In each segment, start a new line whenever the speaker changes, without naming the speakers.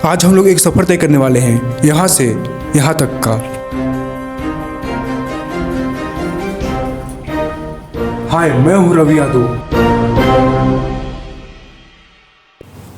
आज हम लोग एक सफर तय करने वाले हैं, यहाँ से यहाँ तक का। हाय, मैं हूँ रवि यादव।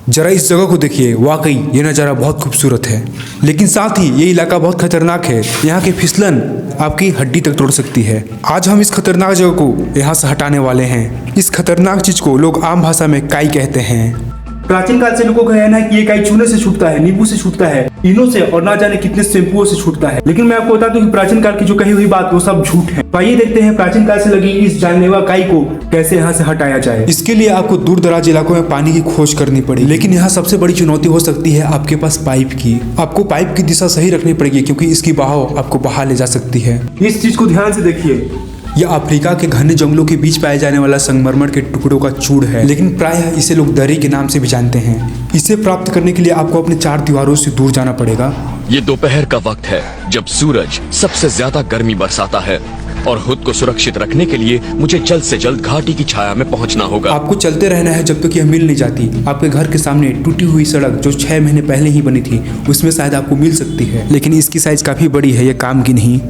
जरा इस जगह को देखिए, वाकई ये नज़ारा बहुत खूबसूरत है, लेकिन साथ ही ये इलाका बहुत खतरनाक है। यहाँ की फिसलन आपकी हड्डी तक तोड़ सकती है। आज हम इस खतरनाक जगह को यहाँ से हटाने वाले हैं। इस खतरनाक चीज को लोग आम भाषा में काई कहते हैं। प्राचीन काल से लोगों का कहना है कि ये काई चूने से छूटता है, नींबू से छूटता है, इनों से और ना जाने कितने शैम्पुओं से छूटता है। लेकिन मैं आपको बता दूं कि प्राचीन काल की जो कही हुई बात वो सब झूठ है। आइए देखते हैं प्राचीन काल से लगी इस जानलेवा काई को कैसे यहाँ से हटाया जाए। इसके लिए आपको दूर दराज इलाकों में पानी की खोज करनी पड़ेगी, लेकिन यहाँ सबसे बड़ी चुनौती हो सकती है आपके पास पाइप की। आपको पाइप की दिशा सही रखनी पड़ेगी, क्योंकि इसकी बहाव आपको बहा ले जा सकती है। इस चीज को ध्यान से देखिए, यह अफ्रीका के घने जंगलों के बीच पाए जाने वाला संगमरमर के टुकड़ों का चूड़ है, लेकिन प्रायः इसे लोग दरी के नाम से भी जानते हैं। इसे प्राप्त करने के लिए आपको अपने चार दीवारों से दूर जाना पड़ेगा।
ये दोपहर का वक्त है, जब सूरज सबसे ज्यादा गर्मी बरसाता है, और खुद को सुरक्षित रखने के लिए मुझे जल्द से जल्द घाटी की छाया में पहुंचना होगा।
आपको चलते रहना है जब तक यह मिल नहीं जाती। आपके घर के सामने टूटी हुई सड़क जो 6 महीने पहले ही बनी थी, उसमें शायद आपको मिल सकती है, लेकिन इसकी साइज काफी बड़ी है, यह काम की नहीं।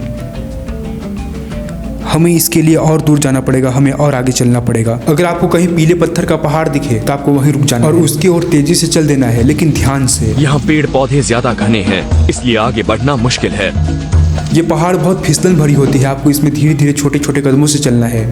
हमें इसके लिए और दूर जाना पड़ेगा, हमें और आगे चलना पड़ेगा। अगर आपको कहीं पीले पत्थर का पहाड़ दिखे तो आपको वहीं रुक जाना और उसकी ओर तेजी से चल देना है, लेकिन ध्यान से।
यहाँ पेड़ पौधे ज्यादा घने हैं, इसलिए आगे बढ़ना मुश्किल है।
ये पहाड़ बहुत फिसलन भरी होती है, आपको इसमें धीरे धीरे छोटे छोटे कदमों से चलना है।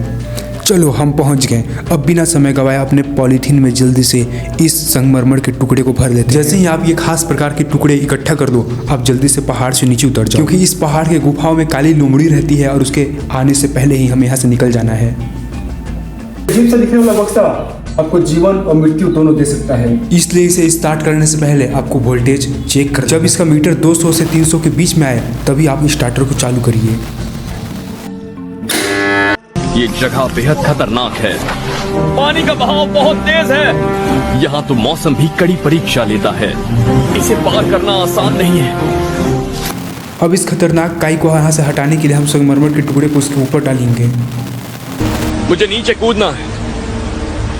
चलो, हम पहुंच गए। अब बिना समय गवाए अपने पॉलीथीन में जल्दी से इस संगमरमर के टुकड़े को भर लेते हैं। जैसे ही आप ये खास प्रकार के टुकड़े इकट्ठा कर दो, आप जल्दी से पहाड़ से नीचे उतर जाओ, क्योंकि इस पहाड़ के गुफाओं में काली लोमड़ी रहती है और उसके आने से पहले ही हमें यहाँ से निकल जाना है। अजीब सा दिखने वाला बक्सा आपको जीवन और मृत्यु दोनों दे सकता है, इसलिए इसे स्टार्ट करने से पहले आपको वोल्टेज चेक कर। जब इसका मीटर 200 से 300 के बीच में आए, तभी आप स्टार्टर को चालू करिए।
ये जगह बेहद खतरनाक है, पानी का बहाव बहुत तेज है। यहाँ तो मौसम भी कड़ी परीक्षा लेता है, इसे पार करना आसान नहीं है।
अब इस खतरनाक काई को यहाँ से हटाने के लिए हम संगमरमर के टुकड़े को उसके ऊपर डालेंगे।
मुझे नीचे कूदना है,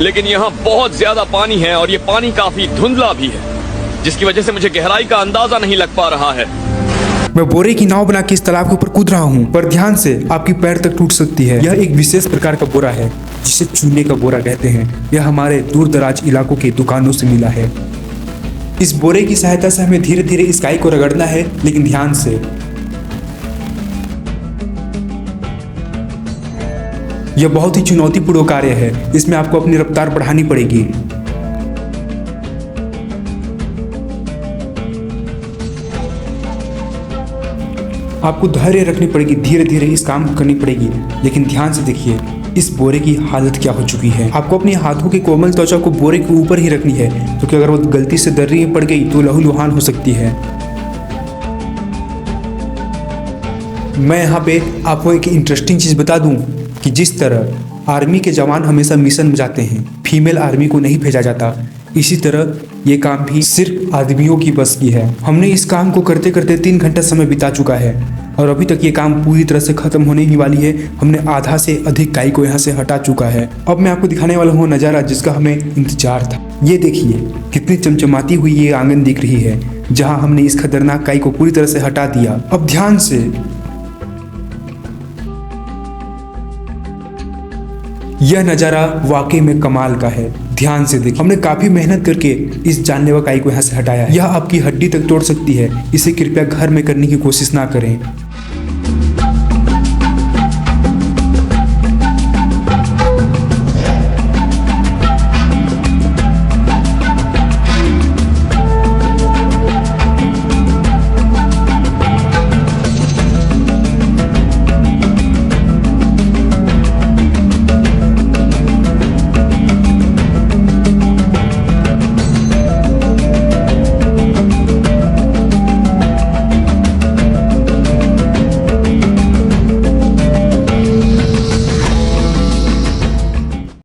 लेकिन यहाँ बहुत ज्यादा पानी है और ये पानी काफी धुंधला भी है, जिसकी वजह से मुझे गहराई का अंदाजा नहीं लग पा रहा है।
मैं बोरे की नाव बना के इस तालाब के ऊपर कूद रहा हूँ, पर ध्यान से, आपकी पैर तक टूट सकती है। यह एक विशेष प्रकार का बोरा है, जिसे चूने का बोरा कहते हैं। यह हमारे दूर दराज इलाकों के दुकानों से मिला है। इस बोरे की सहायता से हमें धीरे धीरे इस काई को रगड़ना है, लेकिन ध्यान से। यह बहुत ही चुनौतीपूर्ण कार्य है, इसमें आपको अपनी रफ्तार बढ़ानी पड़ेगी। आपको धैर्य रखनी पड़ेगी, धीरे धीरे इस काम को करनी पड़ेगी, लेकिन ध्यान से देखिए इस बोरे की हालत क्या हो चुकी है। आपको अपने हाथों की कोमल त्वचा को बोरे के ऊपर ही रखनी है, क्योंकि अगर वो गलती से दर्री में पड़ गई तो लहूलुहान हो सकती है। मैं यहाँ पे आपको एक इंटरेस्टिंग चीज़ बता दूं कि जिस तरह आर्मी के जवान हमेशा मिशन में जाते हैं, फीमेल आर्मी को नहीं भेजा जाता, इसी तरह ये काम भी सिर्फ आदमियों की बस की है। हमने इस काम को करते करते 3 घंटा समय बिता चुका है और अभी तक ये काम पूरी तरह से खत्म होने ही वाली है। हमने आधा से अधिक काई को यहाँ से हटा चुका है। अब मैं आपको दिखाने वाला हूँ नज़ारा जिसका हमें इंतजार था। ये देखिए कितनी चमचमाती हुई ये आंगन दिख रही है, जहाँ हमने इस खतरनाक काई को पूरी तरह से हटा दिया। अब ध्यान से, यह नज़ारा वाकई में कमाल का है। ध्यान से देखिए, हमने काफी मेहनत करके इस जानलेवा काई को यहाँ से हटाया है। यह आपकी हड्डी तक तोड़ सकती है, इसे कृपया घर में करने की कोशिश ना करें।